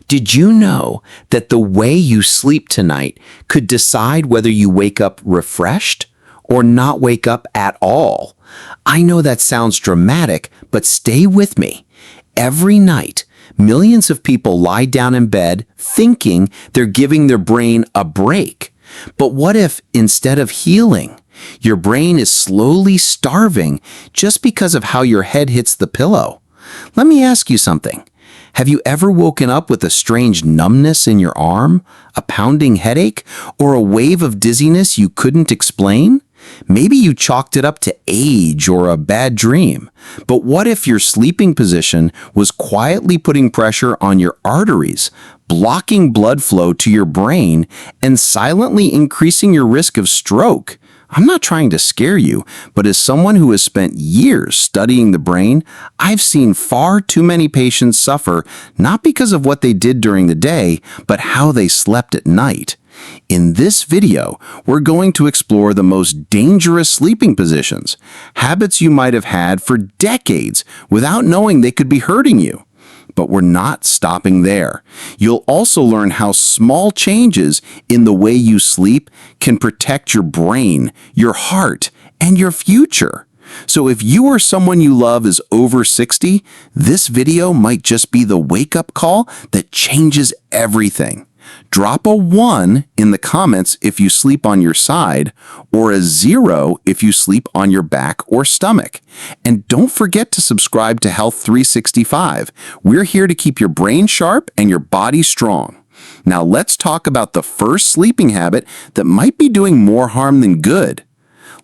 Did you know that the way you sleep tonight could decide whether you wake up refreshed or not wake up at all? I know that sounds dramatic, but stay with me. Every night, millions of people lie down in bed thinking they're giving their brain a break. But what if, instead of healing, your brain is slowly starving just because of how your head hits the pillow? Let me ask you something. Have you ever woken up with a strange numbness in your arm, a pounding headache, or a wave of dizziness you couldn't explain? Maybe you chalked it up to age or a bad dream. But what if your sleeping position was quietly putting pressure on your arteries, blocking blood flow to your brain, and silently increasing your risk of stroke? I'm not trying to scare you, but as someone who has spent years studying the brain, I've seen far too many patients suffer not because of what they did during the day, but how they slept at night. In this video, we're going to explore the most dangerous sleeping positions, habits you might have had for decades without knowing they could be hurting you. But we're not stopping there. You'll also learn how small changes in the way you sleep can protect your brain, your heart, and your future. So if you or someone you love is over 60, this video might just be the wake-up call that changes everything. Drop a 1 in the comments if you sleep on your side, or a 0 if you sleep on your back or stomach. And don't forget to subscribe to Health 365. We're here to keep your brain sharp and your body strong. Now let's talk about the first sleeping habit that might be doing more harm than good.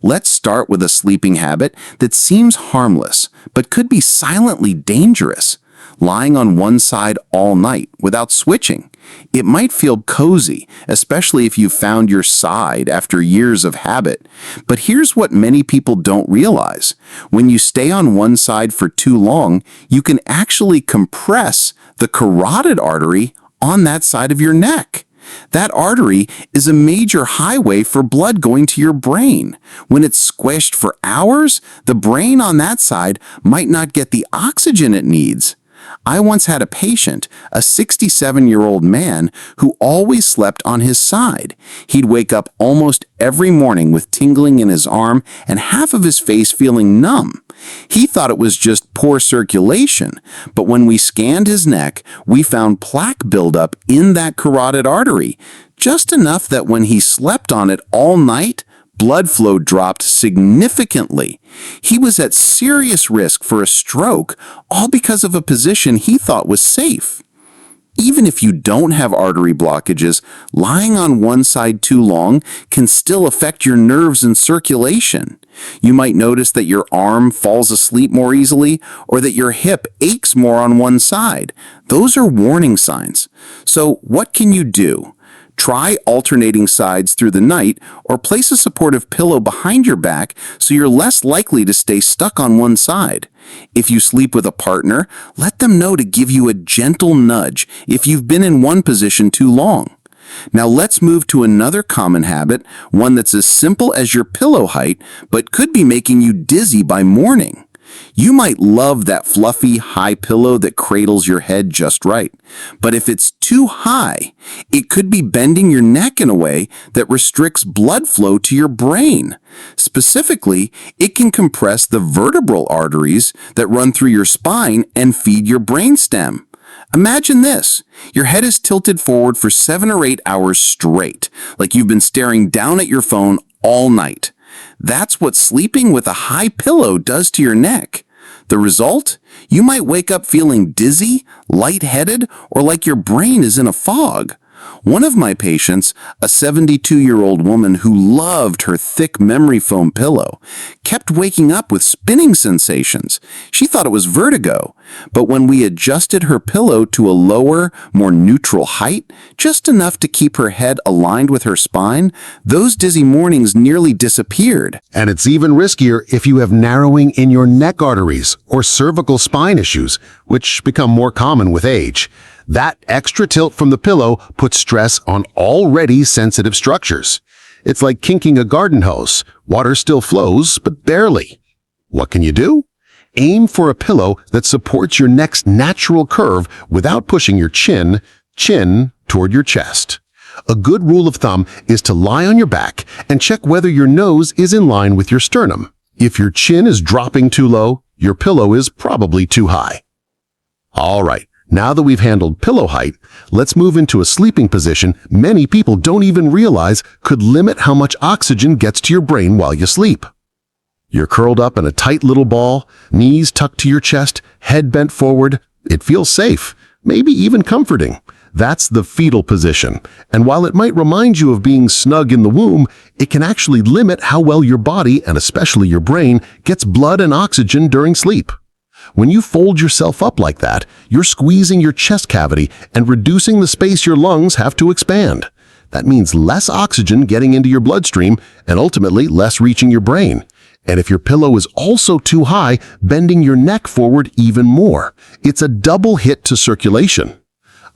Let's start with a sleeping habit that seems harmless, but could be silently dangerous. Lying on one side all night without switching. It might feel cozy, especially if you've found your side after years of habit. But here's what many people don't realize. When you stay on one side for too long, you can actually compress the carotid artery on that side of your neck. That artery is a major highway for blood going to your brain. When it's squished for hours, the brain on that side might not get the oxygen it needs. I once had a patient, a 67-year-old man, who always slept on his side. He'd wake up almost every morning with tingling in his arm and half of his face feeling numb. He thought it was just poor circulation, but when we scanned his neck, we found plaque buildup in that carotid artery, just enough that when he slept on it all night, blood flow dropped significantly. He was at serious risk for a stroke, all because of a position he thought was safe. Even if you don't have artery blockages, lying on one side too long can still affect your nerves and circulation. You might notice that your arm falls asleep more easily or that your hip aches more on one side. Those are warning signs. So what can you do? Try alternating sides through the night or place a supportive pillow behind your back so you're less likely to stay stuck on one side. If you sleep with a partner, let them know to give you a gentle nudge if you've been in one position too long. Now let's move to another common habit, one that's as simple as your pillow height, but could be making you dizzy by morning. You might love that fluffy, high pillow that cradles your head just right. But if it's too high, it could be bending your neck in a way that restricts blood flow to your brain. Specifically, it can compress the vertebral arteries that run through your spine and feed your brainstem. Imagine this. Your head is tilted forward for 7 or 8 hours straight, like you've been staring down at your phone all night. That's what sleeping with a high pillow does to your neck. The result? You might wake up feeling dizzy, lightheaded, or like your brain is in a fog. One of my patients, a 72-year-old woman who loved her thick memory foam pillow, kept waking up with spinning sensations. She thought it was vertigo, but when we adjusted her pillow to a lower, more neutral height, just enough to keep her head aligned with her spine, those dizzy mornings nearly disappeared. And it's even riskier if you have narrowing in your neck arteries or cervical spine issues, which become more common with age. That extra tilt from the pillow puts stress on already sensitive structures. It's like kinking a garden hose. Water still flows, but barely. What can you do? Aim for a pillow that supports your neck's natural curve without pushing your chin chin toward your chest. A good rule of thumb is to lie on your back and check whether your nose is in line with your sternum. If your chin is dropping too low, your pillow is probably too high. All right, now that we've handled pillow height, let's move into a sleeping position many people don't even realize could limit how much oxygen gets to your brain while you sleep. You're curled up in a tight little ball, knees tucked to your chest, head bent forward. It feels safe, maybe even comforting. That's the fetal position, and while it might remind you of being snug in the womb, it can actually limit how well your body, and especially your brain, gets blood and oxygen during sleep. When you fold yourself up like that, you're squeezing your chest cavity and reducing the space your lungs have to expand. That means less oxygen getting into your bloodstream and ultimately less reaching your brain. And if your pillow is also too high, bending your neck forward even more. It's a double hit to circulation.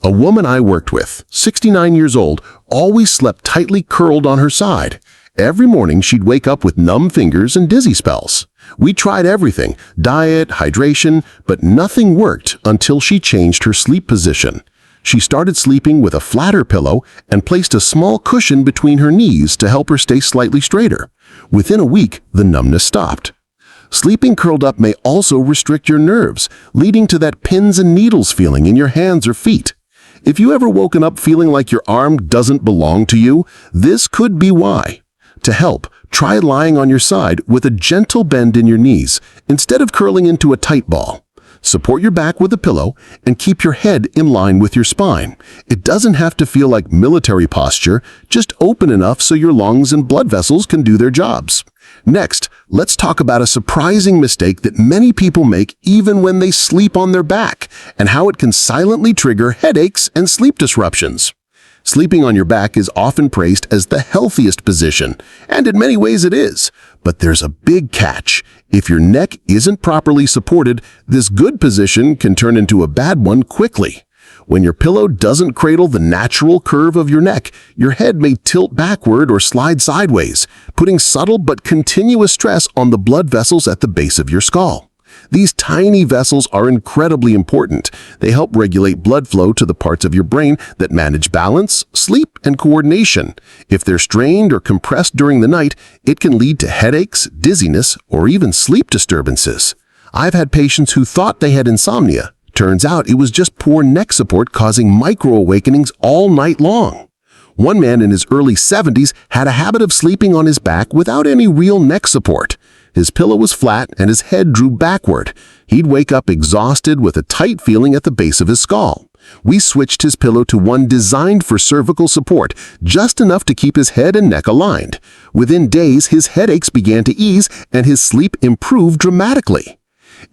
A woman I worked with, 69 years old, always slept tightly curled on her side. Every morning she'd wake up with numb fingers and dizzy spells. We tried everything, diet, hydration, but nothing worked until she changed her sleep position. She started sleeping with a flatter pillow and placed a small cushion between her knees to help her stay slightly straighter. Within a week, the numbness stopped. Sleeping curled up may also restrict your nerves, leading to that pins and needles feeling in your hands or feet. If you ever woken up feeling like your arm doesn't belong to you, this could be why. To help, try lying on your side with a gentle bend in your knees instead of curling into a tight ball. Support your back with a pillow and keep your head in line with your spine. It doesn't have to feel like military posture, just open enough so your lungs and blood vessels can do their jobs. Next, let's talk about a surprising mistake that many people make even when they sleep on their back, and how it can silently trigger headaches and sleep disruptions. Sleeping on your back is often praised as the healthiest position, and in many ways it is. But there's a big catch. If your neck isn't properly supported, this good position can turn into a bad one quickly. When your pillow doesn't cradle the natural curve of your neck, your head may tilt backward or slide sideways, putting subtle but continuous stress on the blood vessels at the base of your skull. These tiny vessels are incredibly important. They help regulate blood flow to the parts of your brain that manage balance, sleep, and coordination. If they're strained or compressed during the night, it can lead to headaches, dizziness, or even sleep disturbances. I've had patients who thought they had insomnia. Turns out it was just poor neck support causing micro-awakenings all night long. One man in his early 70s had a habit of sleeping on his back without any real neck support. His pillow was flat and his head drew backward. He'd wake up exhausted with a tight feeling at the base of his skull. We switched his pillow to one designed for cervical support, just enough to keep his head and neck aligned. Within days, his headaches began to ease and his sleep improved dramatically.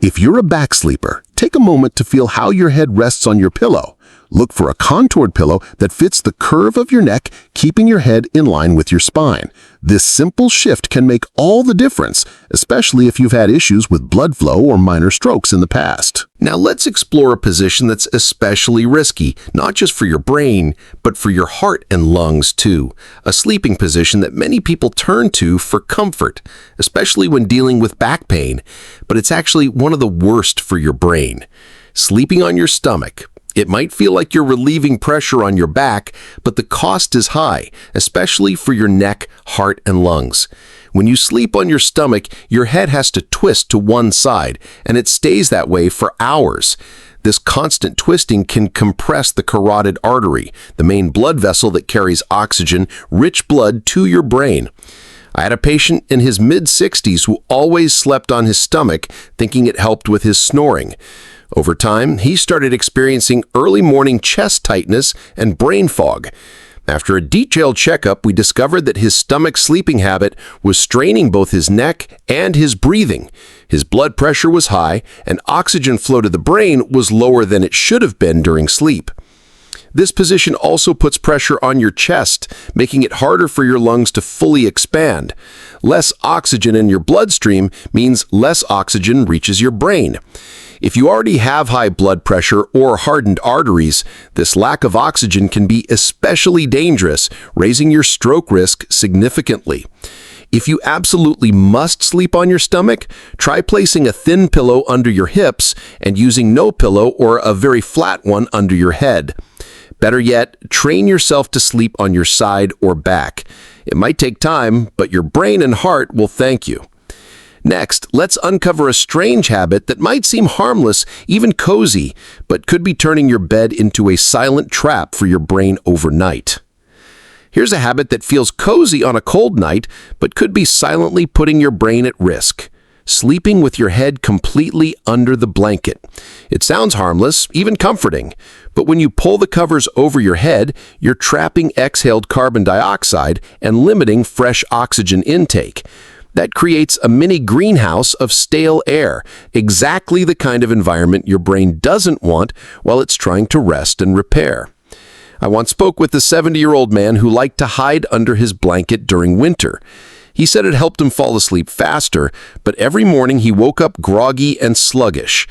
If you're a back sleeper, take a moment to feel how your head rests on your pillow. Look for a contoured pillow that fits the curve of your neck, keeping your head in line with your spine. This simple shift can make all the difference, especially if you've had issues with blood flow or minor strokes in the past. Now let's explore a position that's especially risky, not just for your brain, but for your heart and lungs too. A sleeping position that many people turn to for comfort, especially when dealing with back pain, but it's actually one of the worst for your brain. Sleeping on your stomach. It might feel like you're relieving pressure on your back, but the cost is high, especially for your neck, heart, and lungs. When you sleep on your stomach, your head has to twist to one side, and it stays that way for hours. This constant twisting can compress the carotid artery, the main blood vessel that carries oxygen, rich blood to your brain. I had a patient in his mid-60s who always slept on his stomach, thinking it helped with his snoring. Over time, he started experiencing early morning chest tightness and brain fog. After a detailed checkup, we discovered that his stomach sleeping habit was straining both his neck and his breathing. His blood pressure was high, and oxygen flow to the brain was lower than it should have been during sleep. This position also puts pressure on your chest, making it harder for your lungs to fully expand. Less oxygen in your bloodstream means less oxygen reaches your brain. If you already have high blood pressure or hardened arteries, this lack of oxygen can be especially dangerous, raising your stroke risk significantly. If you absolutely must sleep on your stomach, try placing a thin pillow under your hips and using no pillow or a very flat one under your head. Better yet, train yourself to sleep on your side or back. It might take time, but your brain and heart will thank you. Next, let's uncover a strange habit that might seem harmless, even cozy, but could be turning your bed into a silent trap for your brain overnight. Here's a habit that feels cozy on a cold night, but could be silently putting your brain at risk. Sleeping with your head completely under the blanket. It sounds harmless, even comforting, but when you pull the covers over your head, you're trapping exhaled carbon dioxide and limiting fresh oxygen intake. That creates a mini greenhouse of stale air, exactly the kind of environment your brain doesn't want while it's trying to rest and repair. I once spoke with a 70-year-old man who liked to hide under his blanket during winter. He said it helped him fall asleep faster, but every morning he woke up groggy and sluggish.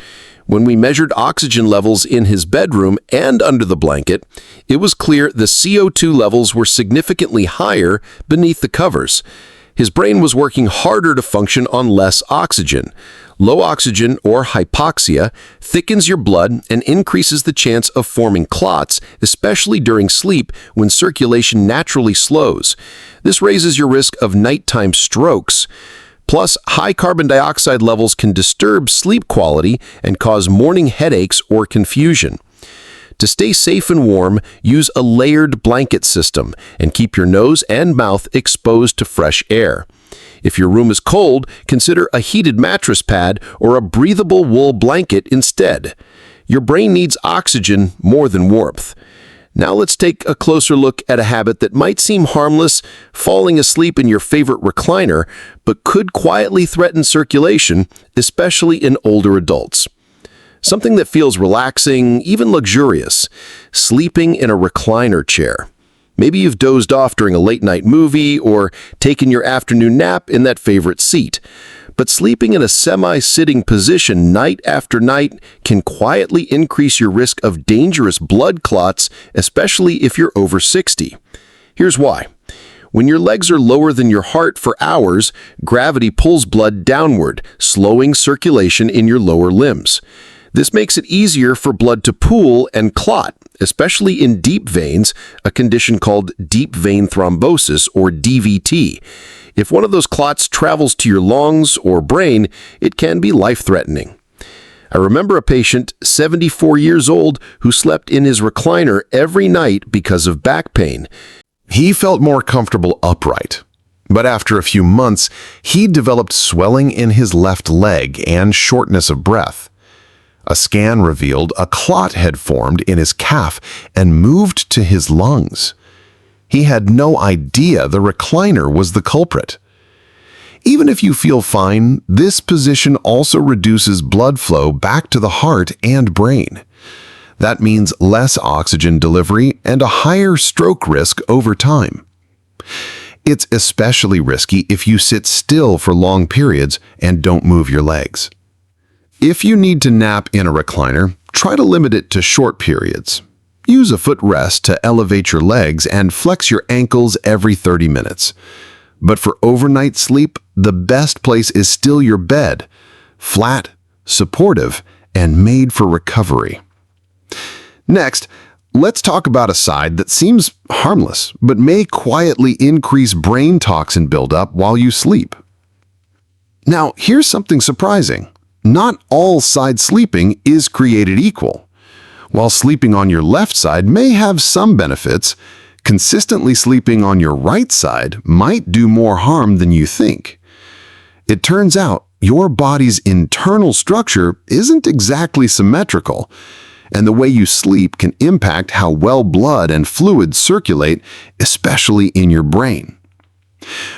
When we measured oxygen levels in his bedroom and under the blanket, it was clear the CO2 levels were significantly higher beneath the covers. His brain was working harder to function on less oxygen. Low oxygen, or hypoxia, thickens your blood and increases the chance of forming clots, especially during sleep when circulation naturally slows. This raises your risk of nighttime strokes. Plus, high carbon dioxide levels can disturb sleep quality and cause morning headaches or confusion. To stay safe and warm, use a layered blanket system and keep your nose and mouth exposed to fresh air. If your room is cold, consider a heated mattress pad or a breathable wool blanket instead. Your brain needs oxygen more than warmth. Now let's take a closer look at a habit that might seem harmless, falling asleep in your favorite recliner, but could quietly threaten circulation, especially in older adults. Something that feels relaxing, even luxurious, sleeping in a recliner chair. Maybe you've dozed off during a late-night movie or taken your afternoon nap in that favorite seat. But sleeping in a semi-sitting position night after night can quietly increase your risk of dangerous blood clots, especially if you're over 60. Here's why. When your legs are lower than your heart for hours, gravity pulls blood downward, slowing circulation in your lower limbs. This makes it easier for blood to pool and clot, especially in deep veins, a condition called deep vein thrombosis, or DVT. If one of those clots travels to your lungs or brain, it can be life-threatening. I remember a patient, 74 years old, who slept in his recliner every night because of back pain. He felt more comfortable upright, but after a few months, he developed swelling in his left leg and shortness of breath. A scan revealed a clot had formed in his calf and moved to his lungs. He had no idea the recliner was the culprit. Even if you feel fine, this position also reduces blood flow back to the heart and brain. That means less oxygen delivery and a higher stroke risk over time. It's especially risky if you sit still for long periods and don't move your legs. If you need to nap in a recliner, try to limit it to short periods. Use a footrest to elevate your legs and flex your ankles every 30 minutes. But for overnight sleep, the best place is still your bed, flat, supportive, and made for recovery. Next, let's talk about a side that seems harmless, but may quietly increase brain toxin buildup while you sleep. Now, here's something surprising. Not all side sleeping is created equal. While sleeping on your left side may have some benefits, consistently sleeping on your right side might do more harm than you think. It turns out your body's internal structure isn't exactly symmetrical, and the way you sleep can impact how well blood and fluids circulate, especially in your brain.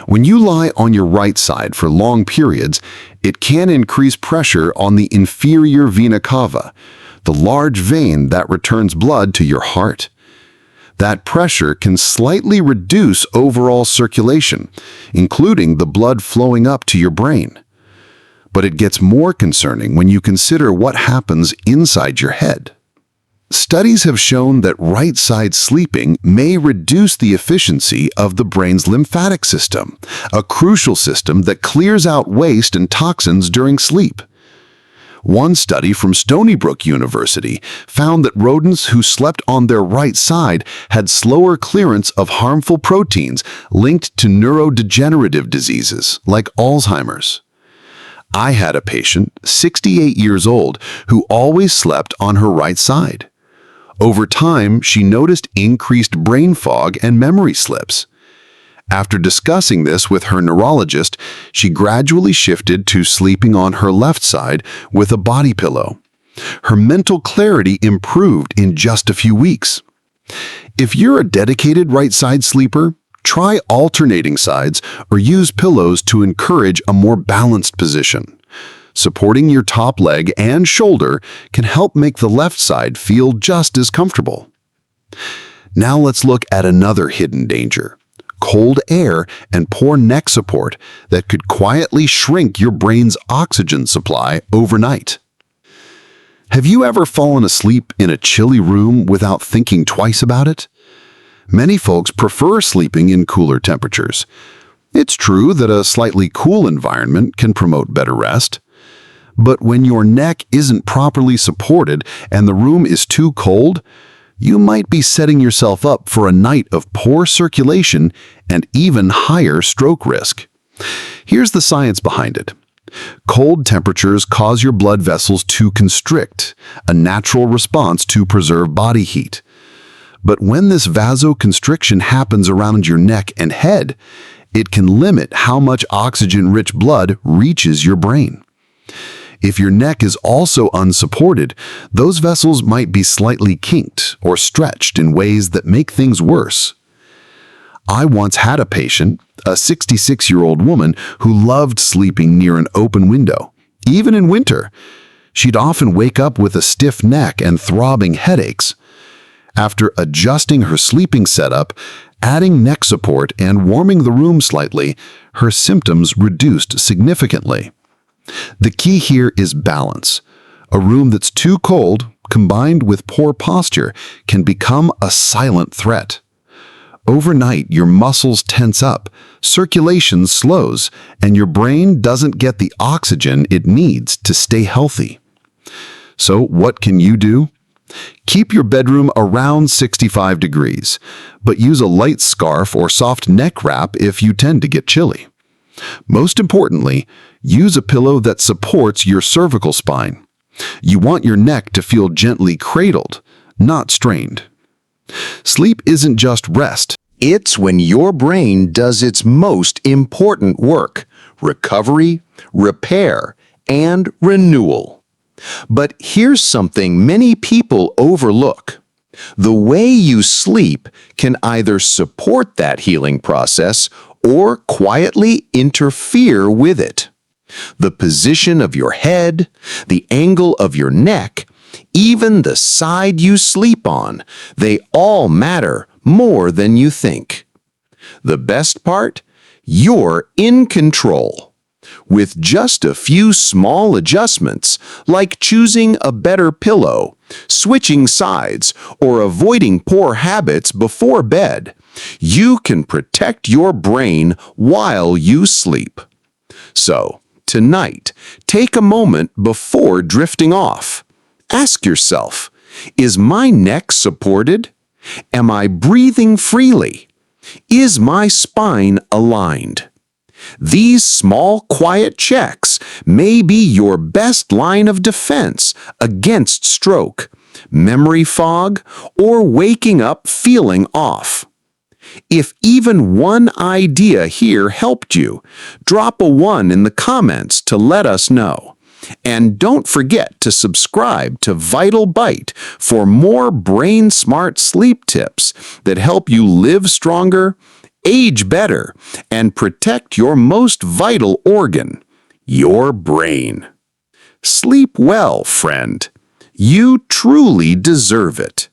When you lie on your right side for long periods, it can increase pressure on the inferior vena cava, the large vein that returns blood to your heart. That pressure can slightly reduce overall circulation, including the blood flowing up to your brain. But it gets more concerning when you consider what happens inside your head. Studies have shown that right-side sleeping may reduce the efficiency of the brain's lymphatic system, a crucial system that clears out waste and toxins during sleep. One study from Stony Brook University found that rodents who slept on their right side had slower clearance of harmful proteins linked to neurodegenerative diseases like Alzheimer's. I had a patient, 68 years old, who always slept on her right side. Over time, she noticed increased brain fog and memory slips. After discussing this with her neurologist, she gradually shifted to sleeping on her left side with a body pillow. Her mental clarity improved in just a few weeks. If you're a dedicated right side sleeper, try alternating sides or use pillows to encourage a more balanced position. Supporting your top leg and shoulder can help make the left side feel just as comfortable. Now let's look at another hidden danger: cold air and poor neck support that could quietly shrink your brain's oxygen supply overnight. Have you ever fallen asleep in a chilly room without thinking twice about it? Many folks prefer sleeping in cooler temperatures. It's true that a slightly cool environment can promote better rest. But when your neck isn't properly supported and the room is too cold, you might be setting yourself up for a night of poor circulation and even higher stroke risk. Here's the science behind it. Cold temperatures cause your blood vessels to constrict, a natural response to preserve body heat. But when this vasoconstriction happens around your neck and head, it can limit how much oxygen-rich blood reaches your brain. If your neck is also unsupported, those vessels might be slightly kinked or stretched in ways that make things worse. I once had a patient, a 66-year-old woman, who loved sleeping near an open window, even in winter. She'd often wake up with a stiff neck and throbbing headaches. After adjusting her sleeping setup, adding neck support, and warming the room slightly, her symptoms reduced significantly. The key here is balance. A room that's too cold, combined with poor posture, can become a silent threat. Overnight, your muscles tense up, circulation slows, and your brain doesn't get the oxygen it needs to stay healthy. So what can you do? Keep your bedroom around 65 degrees, but use a light scarf or soft neck wrap if you tend to get chilly. Most importantly, use a pillow that supports your cervical spine. You want your neck to feel gently cradled, not strained. Sleep isn't just rest. It's when your brain does its most important work: recovery, repair, and renewal. But here's something many people overlook. The way you sleep can either support that healing process or quietly interfere with it. The position of your head, the angle of your neck, even the side you sleep on, they all matter more than you think. The best part? You're in control. With just a few small adjustments, like choosing a better pillow, switching sides, or avoiding poor habits before bed, you can protect your brain while you sleep. So, tonight, take a moment before drifting off. Ask yourself, is my neck supported? Am I breathing freely? Is my spine aligned? These small, quiet checks may be your best line of defense against stroke, memory fog, or waking up feeling off. If even one idea here helped you, drop a 1 in the comments to let us know. And don't forget to subscribe to Vital Byte for more brain-smart sleep tips that help you live stronger, age better, and protect your most vital organ, your brain. Sleep well, friend. You truly deserve it.